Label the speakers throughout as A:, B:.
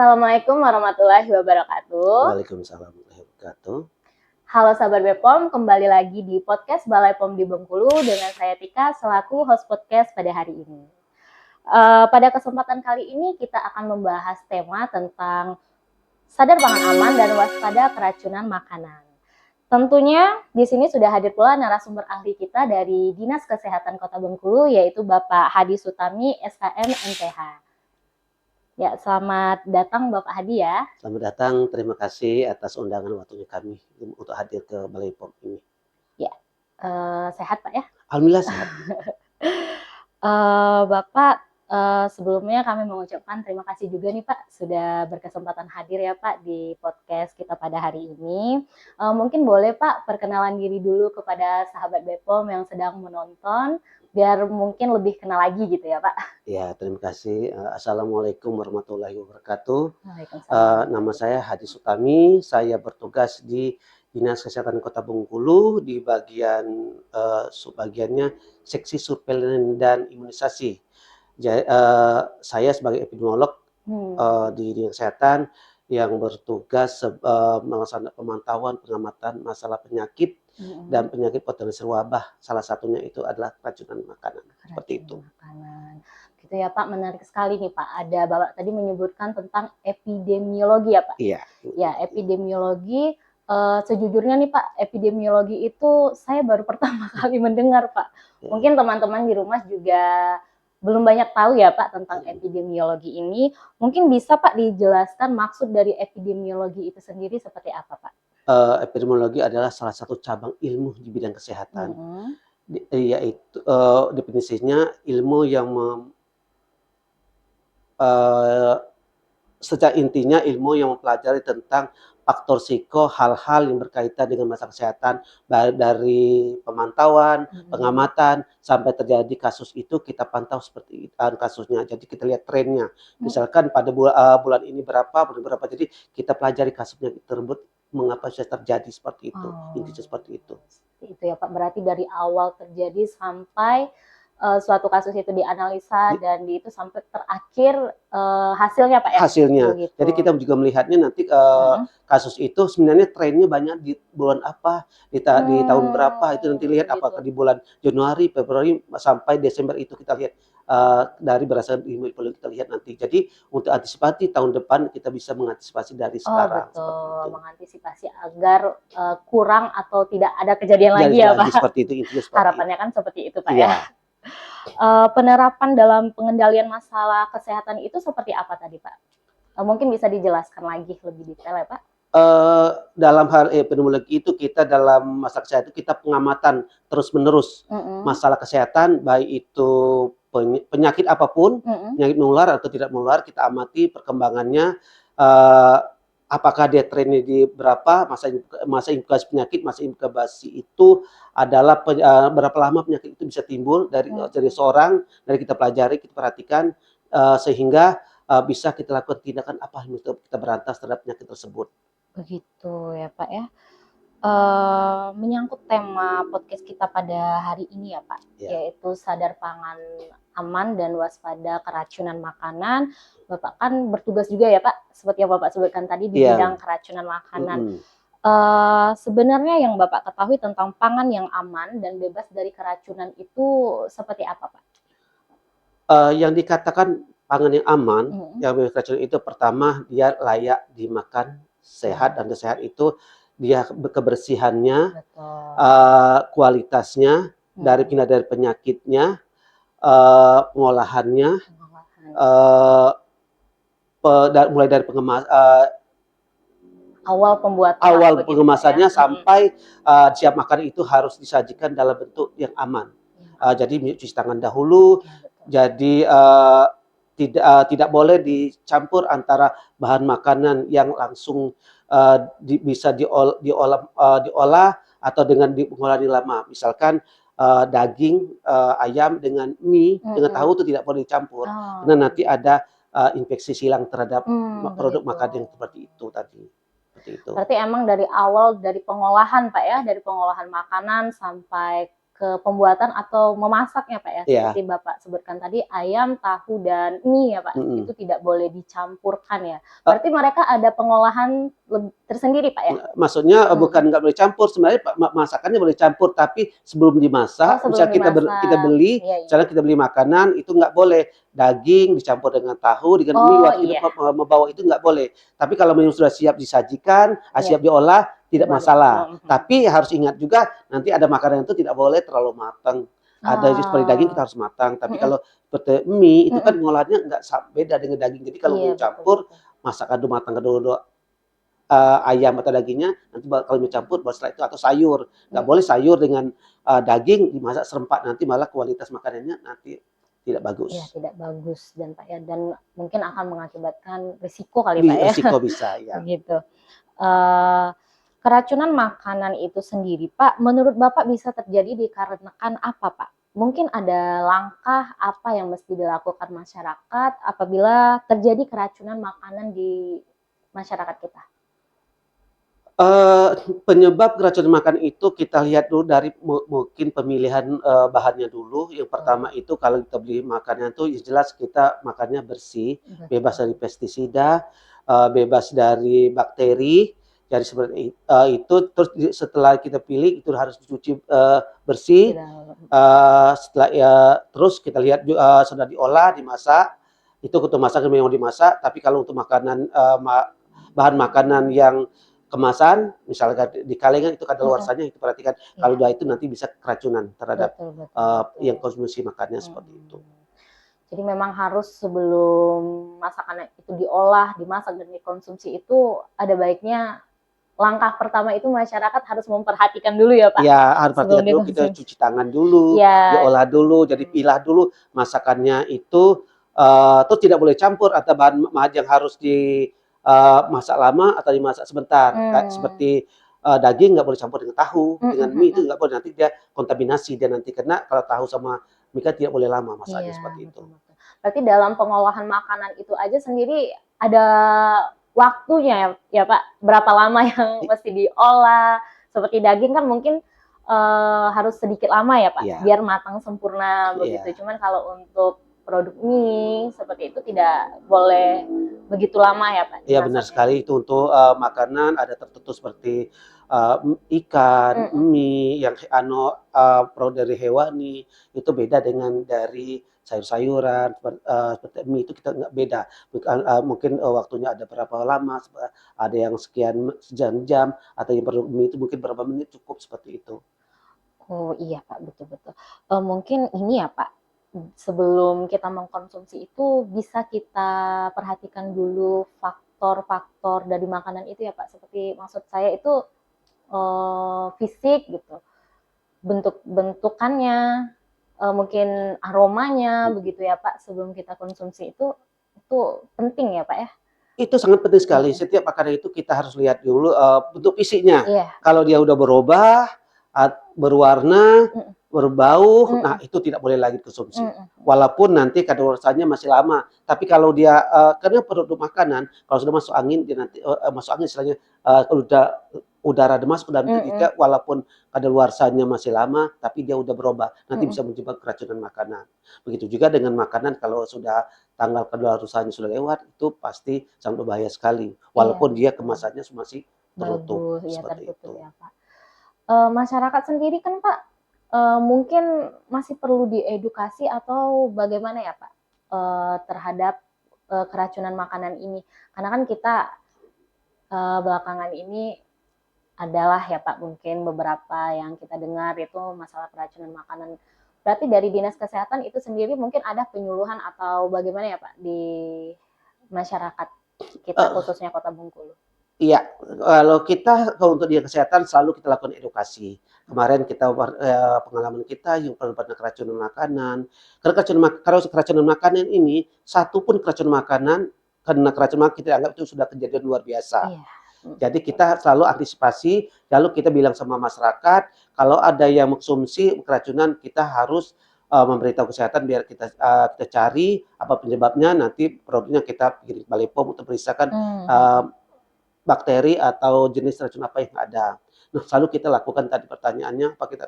A: Assalamualaikum warahmatullahi wabarakatuh.
B: Waalaikumsalam warahmatullahi wabarakatuh.
A: Halo sahabat Bepom, kembali lagi di podcast Balai Pom di Bengkulu dengan saya Tika selaku host podcast pada hari ini. Pada kesempatan kali ini kita akan membahas tema tentang sadar pangan aman dan waspada keracunan makanan. Tentunya di sini sudah hadir pula narasumber ahli kita dari Dinas Kesehatan Kota Bengkulu, yaitu Bapak Hadi Sutami, SKM MTH. Ya, selamat datang Bapak Hadi ya.
B: Selamat datang, terima kasih atas undangan waktunya kami untuk hadir ke Balai Pom ini.
A: Ya, sehat Pak ya?
B: Alhamdulillah sehat.
A: Bapak, sebelumnya kami mengucapkan terima kasih juga nih Pak sudah berkesempatan hadir ya Pak di podcast kita pada hari ini. Mungkin boleh Pak perkenalan diri dulu kepada sahabat Bepom yang sedang menonton biar mungkin lebih kenal lagi gitu ya Pak.
B: Ya, terima kasih. Assalamualaikum warahmatullahi wabarakatuh.
A: Waalaikumsalam.
B: Nama saya Hadi Sutami, saya bertugas di Dinas Kesehatan Kota Bengkulu di bagian subbagiannya Seksi Surveillance dan Imunisasi. Saya sebagai epidemiolog di Dinas Kesehatan yang bertugas melaksanakan pemantauan pengamatan masalah penyakit dan penyakit potensial wabah. Salah satunya itu adalah keracunan makanan. Seperti itu.
A: Makanan. Gitu ya Pak, menarik sekali nih Pak. Ada Bapak tadi menyebutkan tentang epidemiologi ya Pak?
B: Iya.
A: Ya, epidemiologi. Sejujurnya nih Pak, epidemiologi itu saya baru pertama kali mendengar Pak. Mungkin teman-teman di rumah juga belum banyak tahu ya Pak tentang epidemiologi ini. Mungkin bisa Pak dijelaskan maksud dari epidemiologi itu sendiri seperti apa Pak?
B: Epidemiologi adalah salah satu cabang ilmu di bidang kesehatan. Yaitu definisinya ilmu yang secara intinya ilmu yang mempelajari tentang faktor risiko hal-hal yang berkaitan dengan masalah kesehatan, baik dari pemantauan, pengamatan sampai terjadi kasus itu kita pantau seperti kasusnya. Jadi kita lihat trennya. Misalkan pada bulan ini berapa, jadi kita pelajari kasusnya tersebut mengapa bisa terjadi seperti itu. Intinya seperti itu.
A: Itu ya Pak, berarti dari awal terjadi sampai suatu kasus itu dianalisa dan itu sampai terakhir hasilnya Pak ya?
B: Hasilnya.
A: Gitu.
B: Jadi kita juga melihatnya nanti kasus itu sebenarnya trennya banyak di bulan apa, di tahun berapa, itu nanti lihat apakah di bulan Januari, Februari sampai Desember itu kita lihat dari berdasarkan ilmu kita lihat nanti. Jadi untuk antisipasi tahun depan kita bisa mengantisipasi dari sekarang.
A: Betul, mengantisipasi agar kurang atau tidak ada kejadian lagi ya Pak.
B: Seperti itu, intinya seperti
A: harapannya kan seperti itu Pak
B: ya.
A: Penerapan dalam pengendalian masalah kesehatan itu seperti apa tadi Pak? Mungkin bisa dijelaskan lagi lebih detail ya Pak?
B: Dalam hal epidemiologi itu kita dalam masalah kesehatan kita pengamatan terus-menerus masalah kesehatan, baik itu penyakit apapun, penyakit menular atau tidak menular, kita amati perkembangannya, apakah dia trennya di berapa, masa inkubasi penyakit, masa inkubasi itu adalah berapa lama penyakit itu bisa timbul dari seorang, dari kita pelajari, kita perhatikan, sehingga bisa kita lakukan tindakan apa yang kita berantas terhadap penyakit tersebut.
A: Begitu ya Pak ya. Menyangkut tema podcast kita pada hari ini ya Pak, yaitu sadar pangan aman dan waspada keracunan makanan. Bapak kan bertugas juga ya Pak, seperti yang Bapak sebutkan tadi di bidang keracunan makanan. Sebenarnya yang Bapak ketahui tentang pangan yang aman dan bebas dari keracunan itu seperti apa Pak?
B: Yang dikatakan pangan yang aman, yang bebas keracunan itu pertama dia layak dimakan, sehat, dan sehat itu dia kebersihannya, kualitasnya, pindah dari penyakitnya, pengolahannya, mulai dari awal pengemasannya sampai siap makan itu harus disajikan dalam bentuk yang aman. Jadi cuci tangan dahulu. Jadi tidak boleh dicampur antara bahan makanan yang langsung bisa diolah atau dengan pengolahan lama. Misalkan daging ayam dengan mie dengan tahu itu tidak boleh dicampur, karena nanti ada infeksi silang terhadap produk makanan yang seperti itu tadi. Seperti itu.
A: Berarti emang dari awal dari pengolahan Pak ya, dari pengolahan makanan sampai ke pembuatan atau memasaknya Pak ya,
B: Iya.
A: seperti Bapak sebutkan tadi ayam, tahu, dan mie ya Pak, itu tidak boleh dicampurkan ya. Berarti mereka ada pengolahan tersendiri Pak ya?
B: Maksudnya bukan nggak boleh campur, sebenarnya masakannya boleh campur, tapi sebelum dimasak,
A: sebelum
B: misalnya kita beli,
A: Iya, iya.
B: misalnya kita beli makanan itu nggak boleh daging dicampur dengan tahu, dengan mie waktu itu membawa itu nggak boleh. Tapi kalau memang sudah siap disajikan, siap diolah, tidak masalah. Tapi harus ingat juga nanti ada makanan itu tidak boleh terlalu matang. Ada seperti daging kita harus matang. Tapi kalau seperti mie itu kan ngolahnya nggak beda dengan daging. Jadi kalau mau campur, masak adu matang kedua ayam atau dagingnya, nanti kalau mau campur baru setelah itu, atau sayur. Nggak boleh sayur dengan daging dimasak serempak, nanti malah kualitas makanannya nanti tidak bagus.
A: Iya, tidak bagus dan Pak ya, dan mungkin akan mengakibatkan risiko kali Pak ya.
B: Risiko bisa ya.
A: Begitu. Keracunan makanan itu sendiri Pak, menurut Bapak bisa terjadi dikarenakan apa Pak? Mungkin ada langkah apa yang mesti dilakukan masyarakat apabila terjadi keracunan makanan di masyarakat kita?
B: Penyebab keracunan makan itu kita lihat dulu dari mungkin pemilihan bahannya dulu. Yang pertama itu kalau kita beli makanan itu jelas kita makannya bersih, bebas dari pestisida, bebas dari bakteri. Jadi seperti itu. Terus setelah kita pilih itu harus dicuci bersih. Setelah ya terus kita lihat sudah diolah, dimasak. Itu untuk masak memang dimasak. Tapi kalau untuk makanan bahan makanan yang kemasan, misalnya di kalengan itu kadaluarsanya itu perhatikan. Kalau udah itu nanti bisa keracunan terhadap yang konsumsi makannya seperti itu.
A: Jadi memang harus sebelum masakan itu diolah, dimasak dan dikonsumsi itu ada baiknya langkah pertama itu masyarakat harus memperhatikan dulu ya Pak.
B: Ya harus perhatikan dulu, kita cuci tangan dulu, diolah dulu, jadi pilah dulu masakannya itu. Terus tidak boleh campur atau bahan yang harus masak lama atau dimasak sebentar. Seperti daging nggak boleh campur dengan tahu, dengan mie itu nggak boleh, nanti dia kontaminasi, dia nanti kena. Kalau tahu sama mie kan tidak boleh lama masaknya seperti itu.
A: Berarti dalam pengolahan makanan itu aja sendiri ada waktunya ya Pak, berapa lama yang mesti diolah. Seperti daging kan mungkin harus sedikit lama ya Pak, biar matang sempurna begitu. Cuman kalau untuk produk mie seperti itu tidak boleh begitu lama ya Pak?
B: Iya benar sekali, itu untuk makanan ada tertentu seperti ikan, mie yang produk dari hewani itu beda dengan dari sayur-sayuran. Seperti mie itu kita nggak beda, mungkin waktunya ada berapa lama, ada yang sekian jam, atau yang produk mie itu mungkin berapa menit cukup seperti itu.
A: Oh iya Pak, betul-betul. Mungkin ini ya Pak, sebelum kita mengkonsumsi itu bisa kita perhatikan dulu faktor-faktor dari makanan itu ya Pak. Seperti maksud saya itu fisik gitu, bentukannya, mungkin aromanya begitu ya Pak. Sebelum kita konsumsi itu penting ya Pak ya?
B: Itu sangat penting sekali. Setiap makanan itu kita harus lihat dulu bentuk fisiknya. Kalau dia udah berubah, berwarna, berbau, nah itu tidak boleh lagi konsumsi. Walaupun nanti kadaluarsanya masih lama. Tapi kalau dia karena produk makanan kalau sudah masuk angin, dia nanti masuk angin istilahnya, kalau udah udara masuk ke dalam tubuh kita, walaupun kadaluarsanya masih lama, tapi dia udah berubah, nanti bisa menyebabkan keracunan makanan. Begitu juga dengan makanan kalau sudah tanggal kadaluarsanya sudah lewat, itu pasti sangat berbahaya sekali. Walaupun dia kemasannya masih tertutup, seperti itu.
A: Ya, Pak. Masyarakat sendiri kan Pak, mungkin masih perlu diedukasi atau bagaimana ya Pak terhadap keracunan makanan ini, karena kan kita belakangan ini adalah ya Pak mungkin beberapa yang kita dengar itu masalah keracunan makanan. Berarti dari Dinas Kesehatan itu sendiri mungkin ada penyuluhan atau bagaimana ya Pak di masyarakat kita khususnya Kota Bengkulu?
B: Iya, kalau kita untuk Dinas Kesehatan selalu kita lakukan edukasi. Kemarin kita pengalaman kita yang pernah keracunan makanan. Kalau keracunan makanan ini, satu pun keracunan makanan, karena keracunan kita anggap itu sudah kejadian luar biasa. Jadi kita selalu antisipasi, lalu kita bilang sama masyarakat, kalau ada yang mengkonsumsi keracunan, kita harus memberitahu kesehatan biar kita cari apa penyebabnya, nanti produknya kita kirim ke Balai POM untuk periksakan bakteri atau jenis racun apa yang ada. Nah, selalu kita lakukan tadi pertanyaannya, apa kita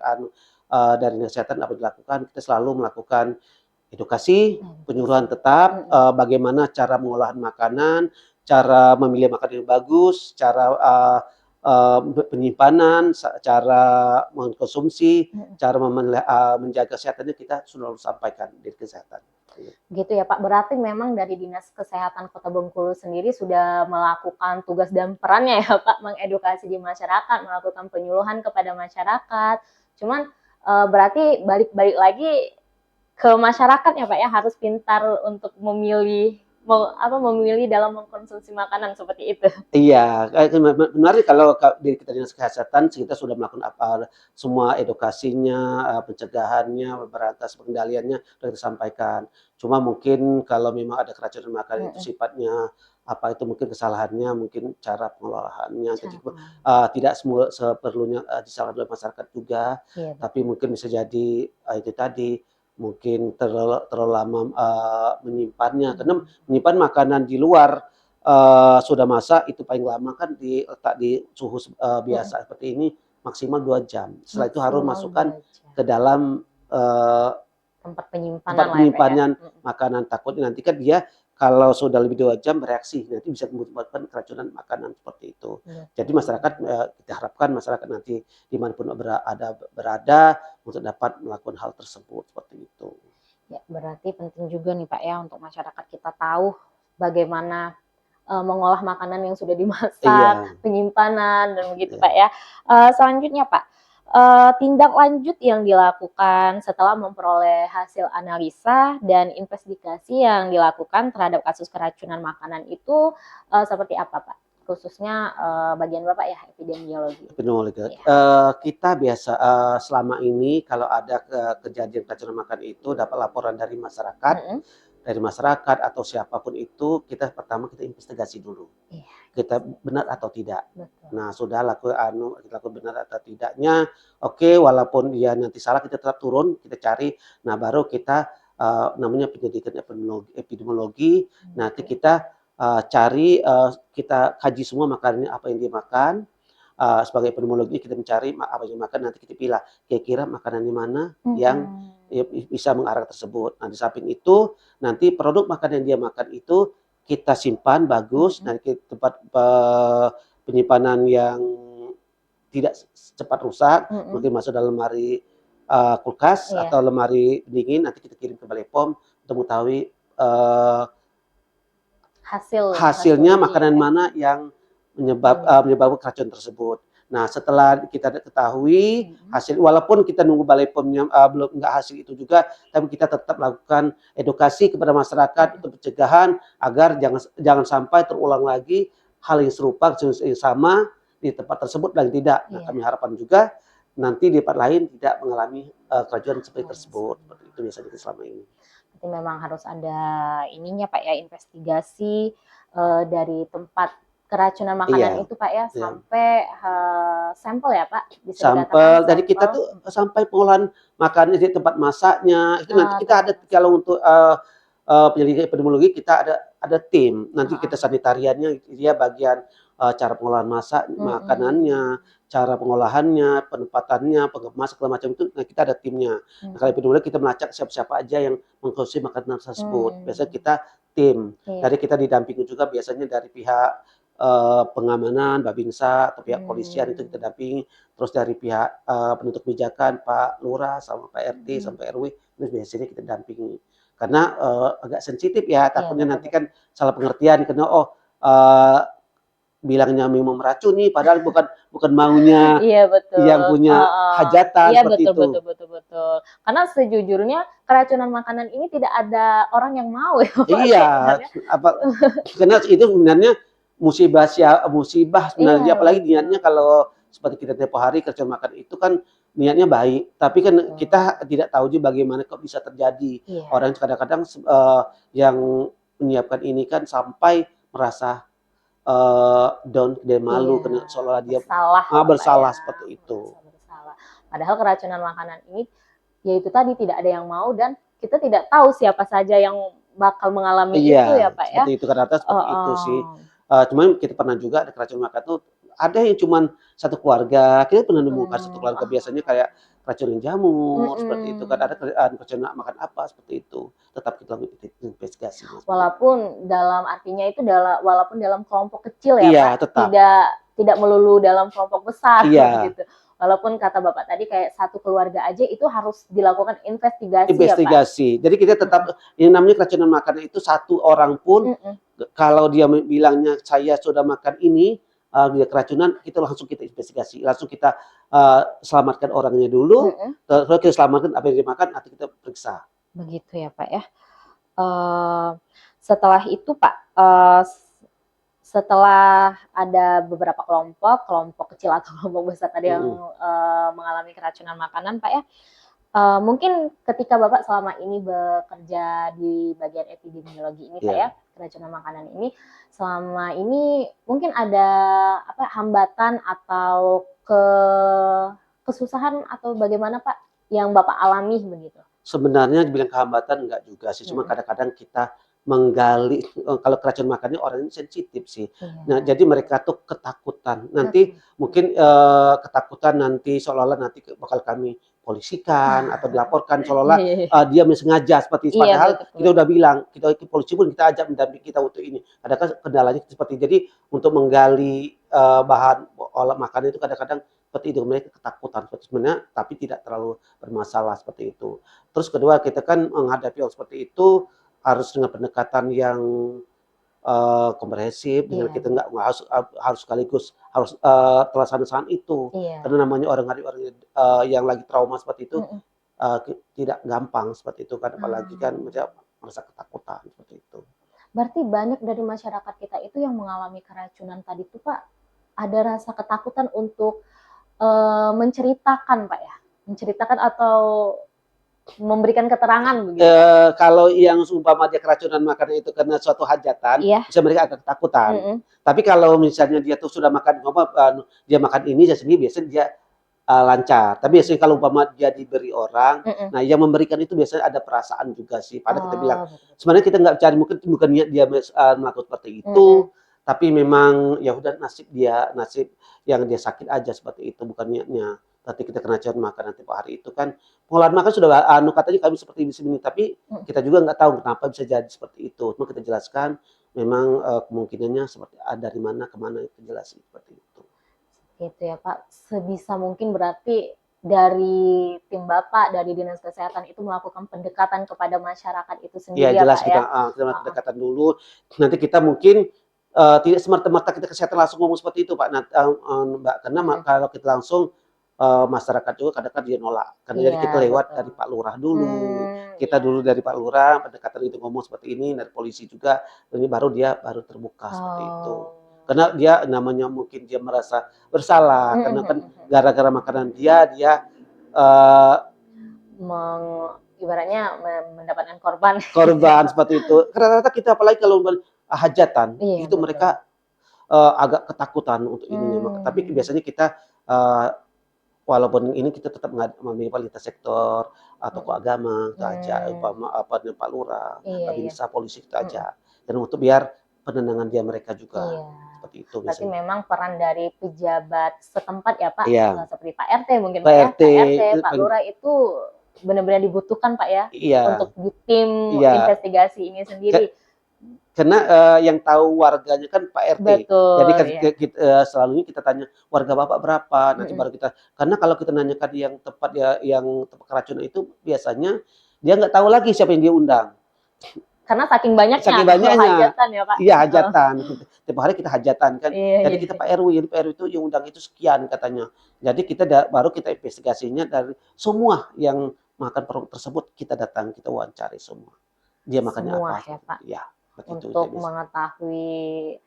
B: dari dinas kesehatan apa yang dilakukan, kita selalu melakukan edukasi, penyuluhan tetap, bagaimana cara mengolahan makanan, cara memilih makanan yang bagus, cara penyimpanan, cara mengkonsumsi, cara menjaga kesehatannya kita selalu sampaikan di kesehatan.
A: Gitu ya Pak, berarti memang dari Dinas Kesehatan Kota Bengkulu sendiri sudah melakukan tugas dan perannya ya Pak, mengedukasi di masyarakat, melakukan penyuluhan kepada masyarakat. Cuman berarti balik lagi ke masyarakat ya Pak ya, harus pintar untuk memilih memilih dalam mengkonsumsi makanan seperti itu.
B: Iya, sebenarnya kalau di kita dinas kesehatan kita sudah melakukan semua edukasinya, pencegahannya, berantas pengendaliannya sudah kita sampaikan. Cuma mungkin kalau memang ada keracunan makanan itu sifatnya apa itu mungkin kesalahannya, mungkin cara pengelolaannya, jadi tidak semua seperlunya disalahkan oleh masyarakat juga, tapi mungkin bisa jadi itu tadi mungkin terlalu lama menyimpannya, karena menyimpan makanan di luar sudah masak itu paling lama kan diletak di suhu biasa seperti ini maksimal 2 jam. Setelah itu harus masukkan ke dalam
A: tempat
B: penyimpanan makanan, takutnya nanti kan dia kalau sudah lebih 2 jam bereaksi, nanti bisa menyebabkan keracunan makanan seperti itu. Jadi masyarakat kita harapkan masyarakat nanti dimanapun berada untuk dapat melakukan hal tersebut seperti itu.
A: Ya, berarti penting juga nih Pak ya untuk masyarakat kita tahu bagaimana mengolah makanan yang sudah dimasak, penyimpanan dan begitu Pak ya. Selanjutnya Pak, tindak lanjut yang dilakukan setelah memperoleh hasil analisa dan investigasi yang dilakukan terhadap kasus keracunan makanan itu seperti apa Pak? Khususnya bagian Bapak ya, epidemiologi.
B: Epidemiologi. Kita biasa selama ini kalau ada kejadian keracunan makanan itu dapat laporan dari masyarakat, atau siapapun itu, kita pertama kita investigasi dulu. Kita benar atau tidak. Nah, sudah lakukan benar atau tidaknya. Oke, walaupun dia nanti salah kita tetap turun, kita cari. Nah, baru kita namanya penyelidikan epidemiologi. Nanti kita cari, kita kaji semua makanannya apa yang dia makan. Sebagai epidemiologi kita mencari apa yang makan, nanti kita pilih kira-kira makanannya mana yang bisa mengarah tersebut. Nah, di samping itu nanti produk makanan yang dia makan itu kita simpan bagus, nanti tempat penyimpanan yang tidak cepat rusak, mungkin masuk dalam lemari kulkas atau lemari pendingin, nanti kita kirim ke Balai POM untuk mengetahui hasilnya makanan mana yang menyebabkan keracunan tersebut. Nah, setelah kita ketahui hasil, walaupun kita nunggu Balai POM-nya belum nggak hasil itu juga, tapi kita tetap lakukan edukasi kepada masyarakat untuk pencegahan agar jangan sampai terulang lagi hal yang serupa, yang sama di tempat tersebut dan tidak. Nah, kami harapkan juga nanti di tempat lain tidak mengalami keracunan seperti tersebut. Seperti itu biasanya selama ini.
A: Jadi memang harus ada ininya Pak ya, investigasi dari tempat keracunan makanan itu Pak ya, sampai sampel ya Pak? Bisa
B: sampel, dari kita tuh sampai pengolahan makanan di tempat masaknya, itu nanti kita ada kalau untuk penyelidikan epidemiologi kita ada tim, nanti kita sanitariannya dia bagian cara pengolahan makanannya, cara pengolahannya, penempatannya, pengemasan segala macam itu, nah kita ada timnya. Nah, kalau epidemiologi kita melacak siapa aja yang mengkonsumsi makanan tersebut. Biasanya kita tim, dari kita didampingi juga biasanya dari pihak pengamanan, Babinsa atau pihak polisian itu kita dampingi, terus dari pihak penuntut kebijakan Pak Lurah sama Pak RT sampai RW itu biasanya kita dampingi. Karena agak sensitif ya, takutnya nanti kan salah pengertian karena bilangnya memang meracuni padahal bukan maunya yang punya hajatan seperti itu.
A: Betul. Karena sejujurnya keracunan makanan ini tidak ada orang yang mau ya.
B: Iya, karena itu sebenarnya musibah sebenarnya, apalagi niatnya kalau seperti kita tempo hari kerja makan itu kan niatnya baik, tapi kan kita tidak tahu juga bagaimana kok bisa terjadi. Orang kadang-kadang yang menyiapkan ini kan sampai merasa down dan malu karena seolah dia bersalah seperti itu.
A: Padahal keracunan makanan ini ya itu tadi tidak ada yang mau dan kita tidak tahu siapa saja yang bakal mengalami itu ya Pak ya.
B: Seperti itu, karena seperti itu sih. Cuman kita pernah juga ada keracunan makanan itu ada yang cuman satu keluarga, kita pernah nemukan satu keluarga biasanya kayak keracunan jamur, seperti itu kan, ada keracunan makan apa, seperti itu. Tetap kita lakukan investigasi.
A: Walaupun dalam artinya itu walaupun dalam kelompok kecil ya
B: Iya,
A: Pak,
B: tetap.
A: tidak melulu dalam kelompok besar
B: Iya.
A: gitu. Walaupun kata Bapak tadi kayak satu keluarga aja itu harus dilakukan investigasi ya Pak?
B: Investigasi. Jadi kita tetap, yang namanya keracunan makanan itu satu orang pun, kalau dia bilangnya saya sudah makan ini, dia keracunan, kita langsung kita investigasi, langsung kita selamatkan orangnya dulu, terus kita selamatkan apa yang dia makan, nanti kita periksa.
A: Begitu ya Pak ya. Setelah itu Pak, setelah ada beberapa kelompok kecil atau kelompok besar tadi yang mengalami keracunan makanan Pak ya, mungkin ketika Bapak selama ini bekerja di bagian epidemiologi ini Pak ya, keracunan makanan ini, selama ini mungkin ada hambatan atau kesusahan atau bagaimana Pak yang Bapak alami begitu?
B: Sebenarnya dibilang kehambatan enggak juga sih, cuma kadang-kadang kita menggali, kalau keracunan makannya orang ini sensitif sih. Nah, jadi mereka tuh ketakutan. Nanti mungkin ketakutan nanti seolah-olah nanti bakal kami polisikan atau dilaporkan seolah-olah dia sengaja seperti itu. Padahal kita udah bilang, kita polisi pun kita ajak mendampingi kita untuk ini. Kadang-kadang kendalanya seperti jadi untuk menggali bahan olah makanan itu kadang-kadang seperti itu, mereka ketakutan sebenarnya, tapi tidak terlalu bermasalah seperti itu. Terus kedua, kita kan menghadapi hal seperti itu harus dengan pendekatan yang komprehensif, dengan kita nggak harus sekaligus harus terlaksana itu, karena namanya orang yang lagi trauma seperti itu tidak gampang seperti itu kan, apalagi kan merasa ketakutan seperti itu.
A: Berarti banyak dari masyarakat kita itu yang mengalami keracunan tadi itu Pak, ada rasa ketakutan untuk menceritakan Pak ya, menceritakan atau memberikan keterangan begitu.
B: Kalau yang umpama dia keracunan makanan itu karena suatu hajatan, bisa mereka agak ketakutan. Tapi kalau misalnya dia tuh sudah makan dia makan ini sendiri, biasanya dia lancar. Tapi biasanya kalau umpama dia diberi orang, nah yang memberikan itu biasanya ada perasaan juga sih. Padahal kita bilang sebenarnya kita nggak cari, mungkin niat dia melakukan seperti itu, tapi memang ya udah nasib yang dia sakit aja seperti itu, bukan niatnya. Nanti kita keracunan makanan tiap hari itu kan pengolahan makan sudah katanya kami seperti ini, tapi kita juga nggak tahu kenapa bisa jadi seperti itu. Cuma kita jelaskan memang kemungkinannya seperti dari mana ke mana, itu jelasin seperti itu.
A: Gitu ya Pak, sebisa mungkin berarti dari tim Bapak, dari Dinas Kesehatan itu melakukan pendekatan kepada masyarakat itu sendiri
B: ya jelas
A: Pak, ya?
B: Kita pendekatan dulu, nanti kita mungkin tidak semerta-merta kita kesehatan langsung ngomong seperti itu Pak, Mbak, karena kalau kita langsung masyarakat juga kadang-kadang dia nolak, karena jadi kita lewat dari Pak Lurah dulu, kita dulu dari Pak Lurah pendekatan itu ngomong seperti ini, dari polisi juga, ini baru terbuka seperti itu. Karena dia namanya mungkin dia merasa bersalah, karena kan gara-gara makanan dia
A: ibaratnya mendapatkan korban
B: seperti itu. Rata-rata kita apalagi kalau hajatan itu mereka agak ketakutan untuk ini. Tapi biasanya kita walaupun ini kita tetap mengambil lintas sektor atau ke agama, kita ajak Pak Lurah, bisa polisi kita ajak, dan untuk biar penenangan dia mereka juga seperti itu.
A: Berarti memang peran dari pejabat setempat ya Pak, seperti Pak RT mungkin
B: Pak RT,
A: Pak Lurah itu benar-benar dibutuhkan Pak ya, untuk di tim investigasi ini sendiri.
B: Karena yang tahu warganya kan Pak RT.
A: Betul,
B: jadi kan selalu kita tanya warga Bapak berapa, nanti baru kita, karena kalau kita nanyakan yang tempat yang tempat keracunan itu biasanya dia nggak tahu lagi siapa yang dia undang.
A: Karena saking banyaknya.
B: Hajatan
A: ya Pak.
B: Iya, hajatan. Tiap hari kita hajatan kan. Jadi kita Pak RW, jadi Pak RW itu yang undang itu sekian katanya. Jadi kita baru kita investigasinya dari semua yang makan produk tersebut, kita datang, kita wawancari semua. Dia makannya
A: semua,
B: apa?
A: Ya Pak.
B: Ya.
A: Untuk mengetahui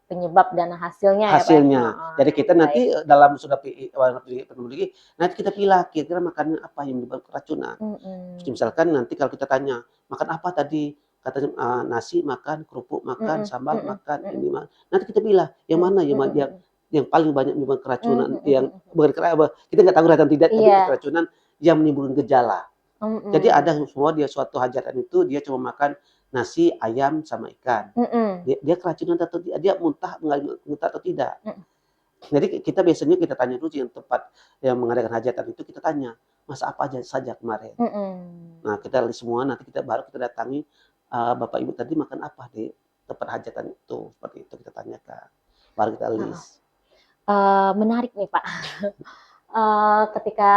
A: penyebab dan hasilnya.
B: Ya, Pak? Jadi kita nanti dalam sudah penulis, nanti kita pilih kira-kira makannya apa yang menyebabkan keracunan. Misalkan nanti kalau kita tanya makan apa tadi, katanya nasi makan, kerupuk makan, sambal makan, ini makan. Nanti kita pilih yang mana yang paling banyak menyebabkan keracunan, yang bukan kita nggak tahu atau tidak, tapi keracunan yang menimbulkan gejala. Jadi ada semua dia suatu hajatan itu dia cuma makan nasi, ayam, sama ikan. Dia keracunan atau tidak, dia muntah atau tidak. Jadi kita biasanya kita tanya dulu yang tempat yang mengadakan hajatan itu, kita tanya, "Mas apa aja saja kemarin?" Nah kita list semua, nanti baru kita datangi, "Bapak Ibu tadi makan apa di tempat hajatan itu?" Seperti itu kita tanyakan, baru kita list.
A: Menarik nih Pak. Ketika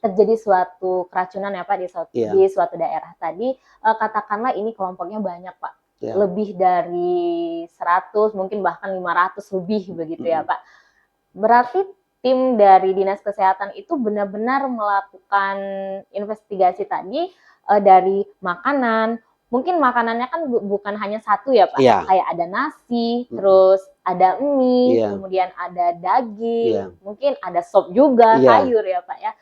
A: terjadi suatu keracunan ya Pak di suatu daerah tadi, katakanlah ini kelompoknya banyak Pak, lebih dari 100 mungkin bahkan 500 lebih begitu ya Pak. Berarti tim dari Dinas Kesehatan itu benar-benar melakukan investigasi tadi dari makanan. Mungkin makanannya kan bukan hanya satu ya Pak, kayak ada nasi, terus ada mie, kemudian ada daging, mungkin ada sop juga, sayur ya Pak ya.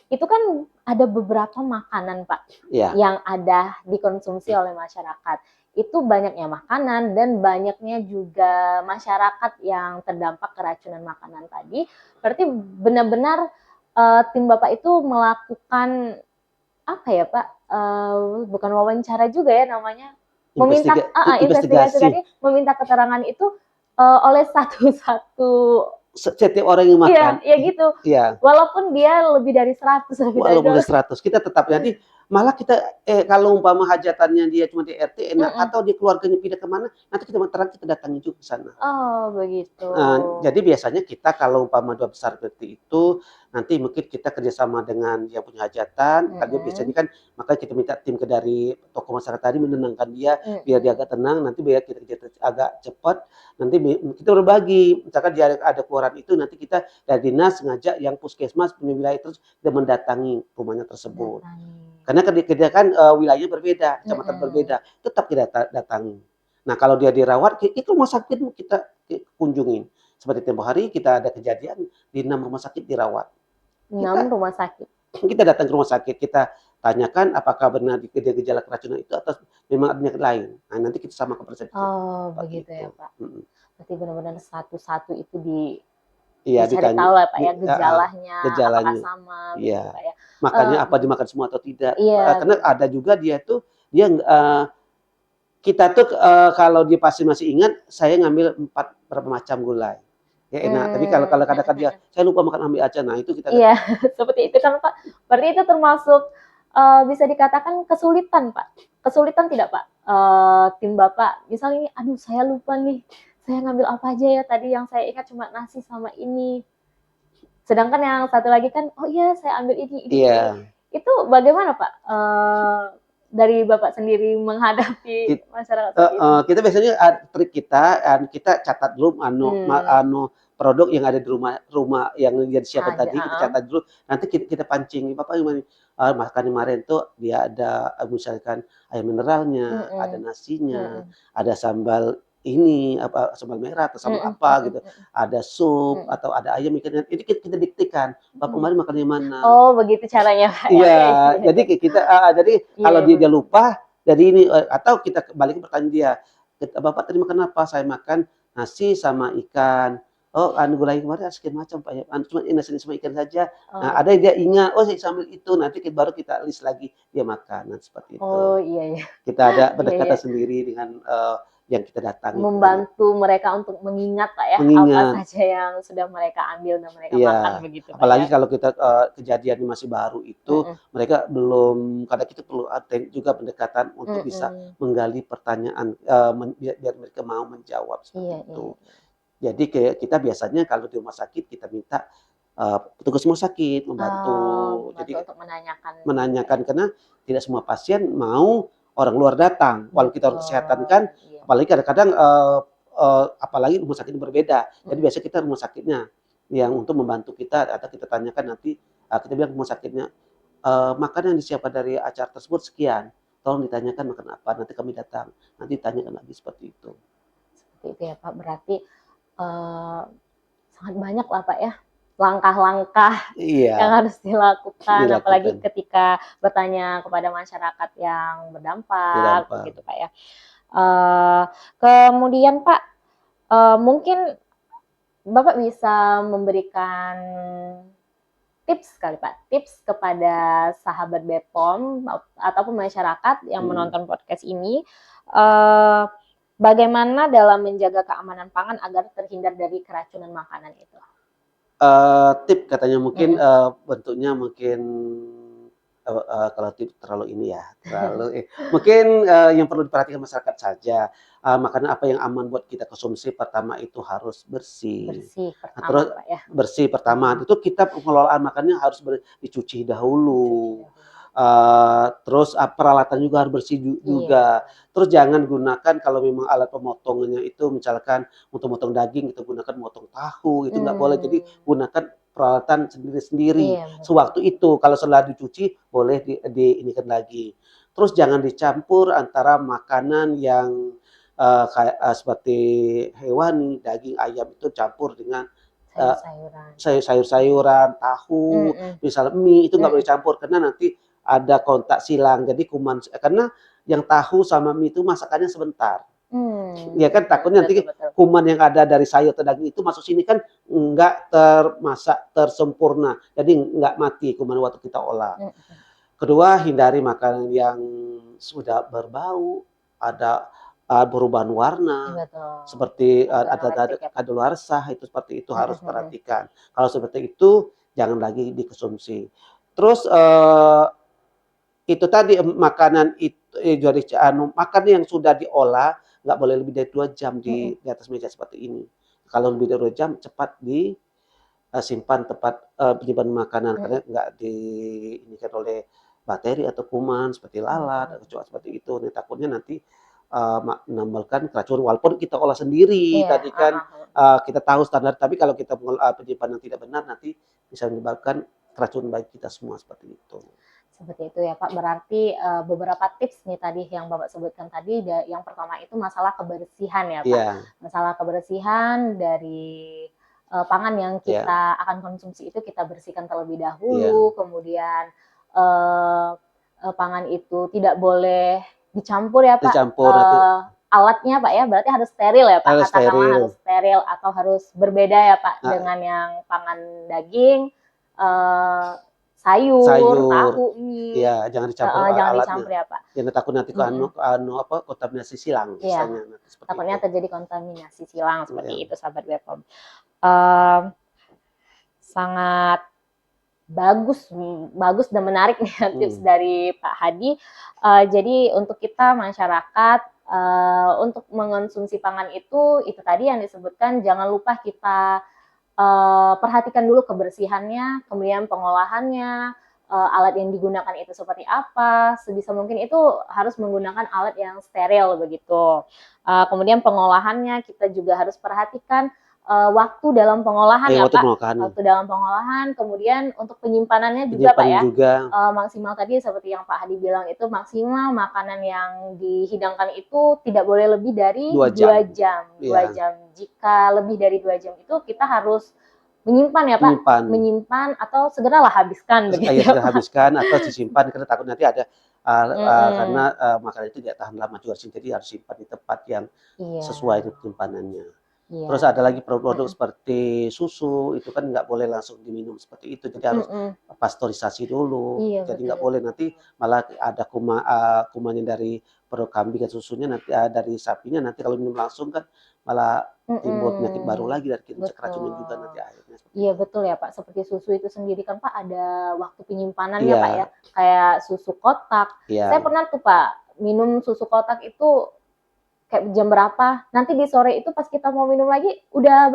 A: Itu kan ada beberapa makanan Pak yang ada dikonsumsi oleh masyarakat. Itu banyaknya makanan dan banyaknya juga masyarakat yang terdampak keracunan makanan tadi. Berarti benar-benar tim Bapak itu melakukan apa ya Pak? Bukan wawancara juga ya namanya. Meminta investigasi tadi, meminta keterangan itu oleh satu-satu
B: setiap orang yang makan.
A: Iya gitu. Walaupun dia lebih dari 100.
B: Walaupun dari 100, kita tetap jadi malah kita kalau umpama hajatannya dia cuma di RT atau di keluarganya pindah kemana, nanti kita datangi juga ke sana.
A: Oh begitu.
B: Jadi biasanya kita kalau umpama 2 besar seperti itu, nanti mungkin kita kerjasama dengan yang punya hajatan. Kan biasanya kan makanya kita minta tim dari tokoh masyarakat tadi menenangkan dia, biar dia agak tenang. Nanti biar kita kerja agak cepat. Nanti kita berbagi. Misalkan dia ada keluaran itu, nanti kita dari dinas ngajak yang puskesmas punya wilayah terus kita mendatangi rumahnya tersebut. Karena kerja kan wilayahnya berbeda, kecamatan berbeda, tetap kita datangi. Nah kalau dia dirawat, itu rumah sakit kita kunjungin. Seperti tempoh hari kita ada kejadian di 6 rumah sakit dirawat.
A: 6 rumah sakit.
B: Kita datang ke rumah sakit, kita tanyakan apakah benar gejala keracunan itu atau memang ada penyakit lain. Nah nanti kita samakan persepsi.
A: Oh begitu ya Pak. Berarti benar-benar satu-satu itu dicari tahu lah Pak ya gejalanya, apakah sama gitu Pak ya.
B: Makanya apa dimakan semua atau tidak. Karena ada juga dia kita tuh kalau dia pasti masih ingat, saya ngambil 4 berapa macam gulai. Ya enak, tapi kalau kadang-kadang dia saya lupa makan, ambil aja. Nah itu kita
A: seperti itu kan Pak. Berarti itu termasuk bisa dikatakan kesulitan Pak. Kesulitan tidak Pak? Tim Bapak misalnya aduh saya lupa nih, saya ngambil apa aja ya tadi, yang saya ingat cuma nasi sama ini. Sedangkan yang satu lagi kan, oh iya saya ambil ini. Itu bagaimana Pak? Dari Bapak sendiri menghadapi masyarakat seperti itu?
B: Kita biasanya trik kita catat dulu produk yang ada di rumah yang dia disiapkan tadi, kita catat dulu. Nanti kita pancing, Bapak gimana? Makan kemarin tuh dia ada misalkan ayam mineralnya, ada nasinya, ada sambal ini sambal merah atau sambal apa gitu, ada sup atau ada ayam ikan. Ini kita diktikan, Bapak kemarin makan yang mana?
A: Oh begitu caranya Pak.
B: Iya, jadi kita jadi kalau dia lupa, jadi ini atau kita balik bertanya dia, Bapak tadi makan apa? Saya makan nasi sama ikan. Oh, gulai kemarin sekian macam Pak ya. Cuma nasi sama ikan saja. Nah, ada dia ingat, oh saya sambil itu, nanti baru kita list lagi dia makan. Nah, seperti itu.
A: Oh iya.
B: Kita ada pendekatan sendiri dengan yang kita datangi.
A: Membantu mereka untuk mengingat Pak ya, apa saja yang sudah mereka ambil dan mereka makan begitu Pak.
B: Apalagi kalau kita kejadian masih baru itu, mereka belum, kadang kita perlu juga pendekatan untuk bisa menggali pertanyaan biar mereka mau menjawab seperti itu. Jadi kita biasanya kalau di rumah sakit kita minta petugas rumah sakit membantu. Jadi
A: untuk
B: menanyakan karena tidak semua pasien mau orang luar datang. Walau kita orang kesehatan kan, apalagi kadang-kadang apalagi rumah sakit berbeda. Jadi biasanya kita rumah sakitnya yang untuk membantu kita atau kita tanyakan nanti kita bilang rumah sakitnya makanan yang disiapkan dari acara tersebut sekian. Tolong ditanyakan makan apa, nanti kami datang. Nanti tanyakan lagi seperti itu.
A: Seperti itu ya Pak. Berarti sangat banyak lah Pak ya langkah-langkah yang harus dilakukan, apalagi ketika bertanya kepada masyarakat yang berdampak, begitu Pak ya. Kemudian Pak, mungkin Bapak bisa memberikan tips kali Pak, tips kepada sahabat BPOM ataupun masyarakat yang menonton podcast ini, bagaimana dalam menjaga keamanan pangan agar terhindar dari keracunan makanan itu?
B: Tip katanya mungkin bentuknya mungkin kalau tip terlalu ini ya, terlalu mungkin yang perlu diperhatikan masyarakat saja, makanan apa yang aman buat kita konsumsi pertama itu harus bersih.
A: Bersih
B: Nah,
A: pertama
B: terus
A: Pak ya.
B: bersih pertama itu kita pengelolaan makannya harus dicuci dahulu. Terus peralatan juga harus bersih juga. Terus jangan gunakan kalau memang alat pemotongannya itu misalkan untuk motong daging kita gunakan motong tahu itu nggak boleh. Jadi gunakan peralatan sendiri-sendiri. Sewaktu itu kalau setelah dicuci boleh diinikan lagi. Terus jangan dicampur antara makanan yang kayak seperti hewani, daging ayam itu campur dengan sayur-sayuran, tahu, misalnya mie itu nggak boleh campur karena nanti ada kontak silang. Jadi kuman karena yang tahu sama mie itu masakannya sebentar. Ya kan takutnya nanti kuman yang ada dari sayur atau daging itu masuk sini kan nggak termasak tersempurna. Jadi nggak mati kuman waktu kita olah. Kedua, hindari makanan yang sudah berbau, ada perubahan warna, seperti ada kadaluarsa itu seperti itu harus perhatikan. Kalau seperti itu jangan lagi dikonsumsi. Terus itu tadi makanan itu makanan yang sudah diolah nggak boleh lebih dari 2 jam di atas meja seperti ini. Kalau lebih dari 2 jam cepat simpan tempat penyimpanan makanan karena nggak diinikan oleh bakteri atau kuman seperti lalat atau seperti itu. Nih, takutnya nanti menambahkan keracunan walaupun kita olah sendiri tadi kan kita tahu standar, tapi kalau kita penyimpanan tidak benar nanti bisa menyebabkan keracunan bagi kita semua seperti itu.
A: Seperti itu ya Pak, berarti beberapa tips nih tadi yang Bapak sebutkan tadi, yang pertama itu masalah kebersihan ya Pak. Masalah kebersihan dari pangan yang kita akan konsumsi itu kita bersihkan terlebih dahulu, kemudian pangan itu tidak boleh dicampur ya Pak, alatnya Pak ya, berarti harus steril ya Pak, katakanlah harus steril atau harus berbeda ya Pak dengan yang pangan daging, sayur, tahu, mie.
B: Iya, jangan dicampur
A: ya Pak.
B: Jangan takut nanti kontaminasi silang misalnya.
A: Takutnya terjadi kontaminasi silang seperti itu sahabat BPOM. Sangat bagus dan menarik nih tips dari Pak Hadi. Jadi untuk kita masyarakat untuk mengonsumsi pangan itu tadi yang disebutkan, jangan lupa kita perhatikan dulu kebersihannya, kemudian pengolahannya, alat yang digunakan itu seperti apa, sebisa mungkin itu harus menggunakan alat yang steril begitu. Kemudian pengolahannya kita juga harus perhatikan waktu dalam pengolahan ya Pak, waktu dalam pengolahan, kemudian untuk penyimpanannya juga Pak ya, maksimal tadi seperti yang Pak Hadi bilang itu maksimal makanan yang dihidangkan itu tidak boleh lebih dari 2 jam. 2 jam. Jika lebih dari 2 jam itu kita harus menyimpan ya Pak, menyimpan atau segeralah habiskan begitu.
B: Segera habiskan atau disimpan karena takut nanti ada karena makanan itu tidak tahan lama juga, jadi harus simpan di tempat yang sesuai dengan penyimpanannya. Terus ada lagi produk-produk seperti susu itu kan nggak boleh langsung diminum seperti itu, jadi harus pasteurisasi dulu. Jadi nggak boleh nanti malah ada kumannya dari produk kambing dan susunya nanti dari sapinya, nanti kalau minum langsung kan malah timbul penyakit baru lagi dari keracunan juga nanti akhirnya.
A: Iya betul ya Pak, seperti susu itu sendiri kan Pak ada waktu penyimpanannya Pak ya, kayak susu kotak. Saya pernah tuh Pak minum susu kotak itu kayak jam berapa, nanti di sore itu pas kita mau minum lagi udah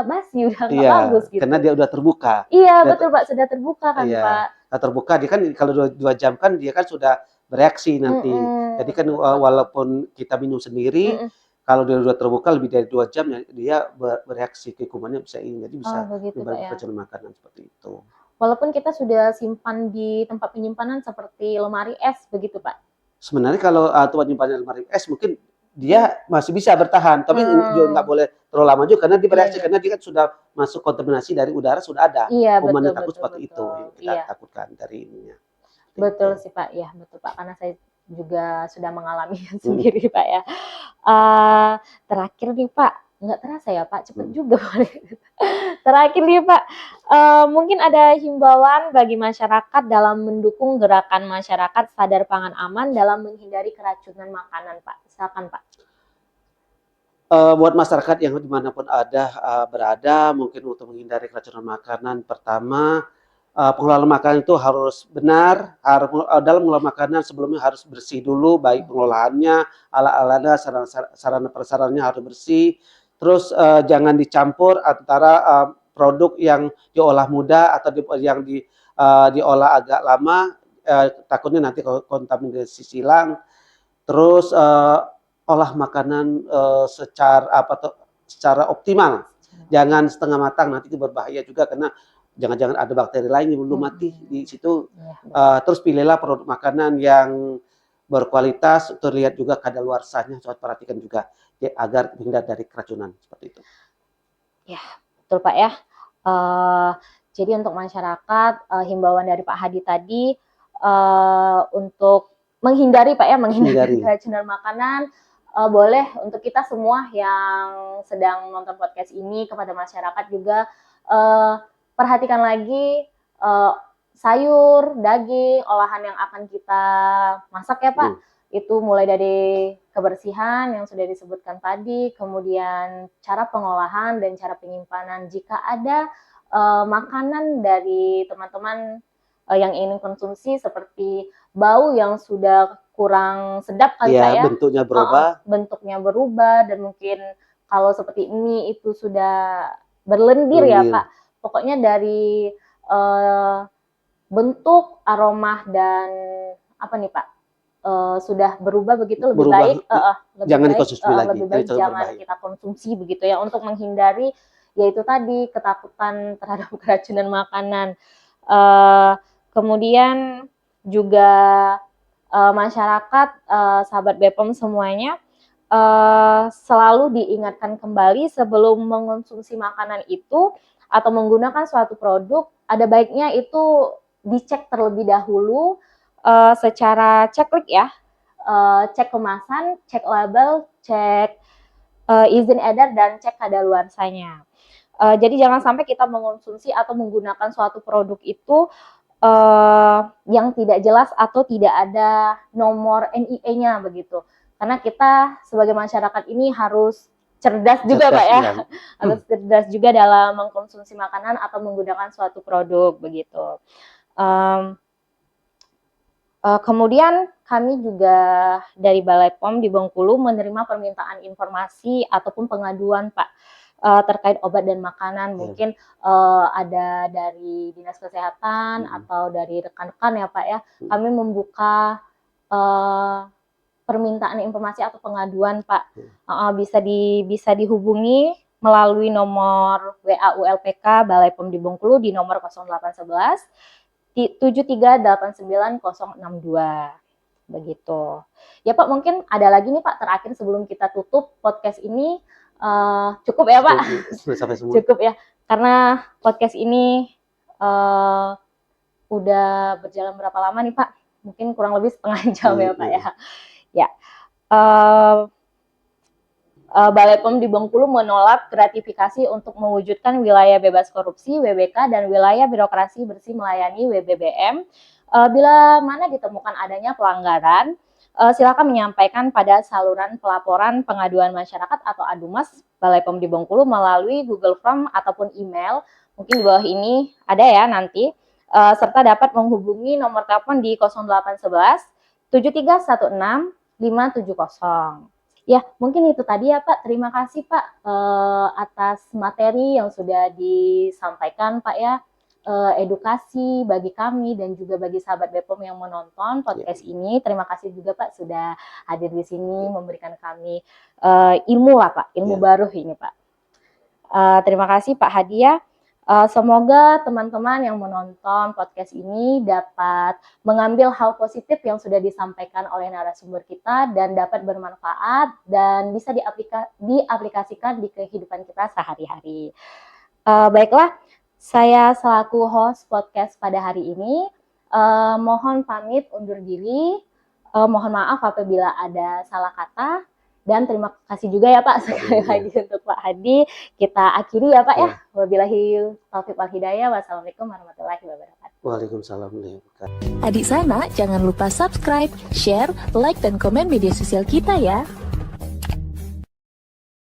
A: basi, udah nggak bagus gitu.
B: Karena dia udah terbuka.
A: Iya betul Pak, sudah terbuka kan Pak.
B: Nah, terbuka dia kan kalau 2 jam kan dia kan sudah bereaksi nanti. Jadi kan walaupun kita minum sendiri, kalau dia sudah terbuka lebih dari 2 jam dia bereaksi ke kumannya bisa jadi bisa menyebabkan keracunan makanan seperti itu.
A: Walaupun kita sudah simpan di tempat penyimpanan seperti lemari es begitu Pak.
B: Sebenarnya kalau tempat penyimpanan lemari es mungkin dia masih bisa bertahan, tapi juga nggak boleh terlalu lama juga karena dia bereaksi, karena dia kan sudah masuk kontaminasi dari udara, sudah ada kuman yang takut seperti itu yang kita takutkan dari ininya.
A: Betul sih Pak, ya betul Pak, karena saya juga sudah mengalami sendiri Pak ya. Terakhir nih Pak, Nggak terasa ya Pak, cepet juga. Terakhir nih Pak, mungkin ada himbauan bagi masyarakat dalam mendukung gerakan masyarakat sadar pangan aman dalam menghindari keracunan makanan Pak. Silakan Pak.
B: Buat masyarakat yang dimanapun berada, mungkin untuk menghindari keracunan makanan, pertama pengelolaan makanan itu harus benar, dalam mengelola makanan sebelumnya harus bersih dulu, baik pengelolaannya, alat-alatnya, sarana prasarannya harus bersih. Terus jangan dicampur antara produk yang diolah muda atau yang diolah agak lama, takutnya nanti kontaminasi silang. Terus olah makanan secara optimal, jangan setengah matang, nanti itu berbahaya juga karena jangan-jangan ada bakteri lain yang belum mati di situ. Terus pilihlah produk makanan yang berkualitas, terlihat juga kadaluarsanya, coba perhatikan juga ya, agar menghindar dari keracunan seperti itu.
A: Ya, betul Pak ya. Jadi untuk masyarakat, himbauan dari Pak Hadi tadi untuk menghindari Pak ya, menghindari keracunan makanan. Boleh untuk kita semua yang sedang nonton podcast ini, kepada masyarakat juga perhatikan lagi sayur, daging, olahan yang akan kita masak ya Pak. Itu mulai dari kebersihan yang sudah disebutkan tadi, kemudian cara pengolahan dan cara penyimpanan. Jika ada makanan dari teman-teman yang ingin konsumsi seperti bau yang sudah kurang sedap kali Pak ya, bentuknya berubah dan mungkin kalau seperti mie itu sudah berlendir ya Pak. Pokoknya dari bentuk, aroma dan apa nih Pak, sudah berubah begitu, lebih baik
B: jangan dikonsumsi lagi.
A: Lebih baik jangan kita konsumsi begitu ya, untuk menghindari yaitu tadi ketakutan terhadap keracunan makanan. Kemudian juga masyarakat, sahabat BPOM semuanya, selalu diingatkan kembali sebelum mengonsumsi makanan itu atau menggunakan suatu produk, ada baiknya itu dicek terlebih dahulu secara ceklik ya, cek kemasan, cek label, cek izin edar, dan cek kadaluarsanya. Jadi jangan sampai kita mengonsumsi atau menggunakan suatu produk itu yang tidak jelas atau tidak ada nomor NIE-nya begitu. Karena kita sebagai masyarakat ini harus cerdas juga Pak ya, harus cerdas juga dalam mengkonsumsi makanan atau menggunakan suatu produk begitu. Kemudian kami juga dari Balai POM di Bengkulu menerima permintaan informasi ataupun pengaduan Pak terkait obat dan makanan. Mungkin ada dari Dinas Kesehatan atau dari rekan-rekan ya Pak ya. Kami membuka permintaan informasi atau pengaduan Pak. Bisa dihubungi melalui nomor WA ULPK Balai POM di Bengkulu di nomor 0811 7389062 begitu. Ya Pak, mungkin ada lagi nih Pak terakhir sebelum kita tutup podcast ini. Cukup ya Pak? Cukup ya, karena podcast ini udah berjalan berapa lama nih Pak? Mungkin kurang lebih setengah jam ya Pak ya. Ya, Balai POM di Bengkulu menolak gratifikasi untuk mewujudkan wilayah bebas korupsi (WBK) dan wilayah birokrasi bersih melayani (WBBM). Bila mana ditemukan adanya pelanggaran, silakan menyampaikan pada saluran pelaporan pengaduan masyarakat atau Adumas Balai POM di Bengkulu melalui Google Form ataupun email. Mungkin di bawah ini ada ya nanti. Serta dapat menghubungi nomor telepon di 0811 7316 570. Ya, mungkin itu tadi ya Pak. Terima kasih Pak atas materi yang sudah disampaikan Pak ya. Edukasi bagi kami dan juga bagi sahabat BPOM yang menonton podcast ini. Terima kasih juga Pak sudah hadir di sini memberikan kami ilmu lah Pak, ilmu baru ini Pak. Terima kasih Pak Hadi ya. Semoga teman-teman yang menonton podcast ini dapat mengambil hal positif yang sudah disampaikan oleh narasumber kita dan dapat bermanfaat dan bisa diaplikasikan di kehidupan kita sehari-hari. Baiklah, saya selaku host podcast pada hari ini mohon pamit undur diri. Mohon maaf apabila ada salah kata. Dan terima kasih juga ya Pak sekali lagi untuk Pak Hadi. Kita akhiri ya Pak ya. Wabillahi taufiq wal hidayah. Wassalamualaikum warahmatullahi wabarakatuh.
B: Waalaikumsalam warahmatullahi wabarakatuh.
C: Adik Sana, jangan lupa subscribe, share, like, dan komen media sosial kita ya.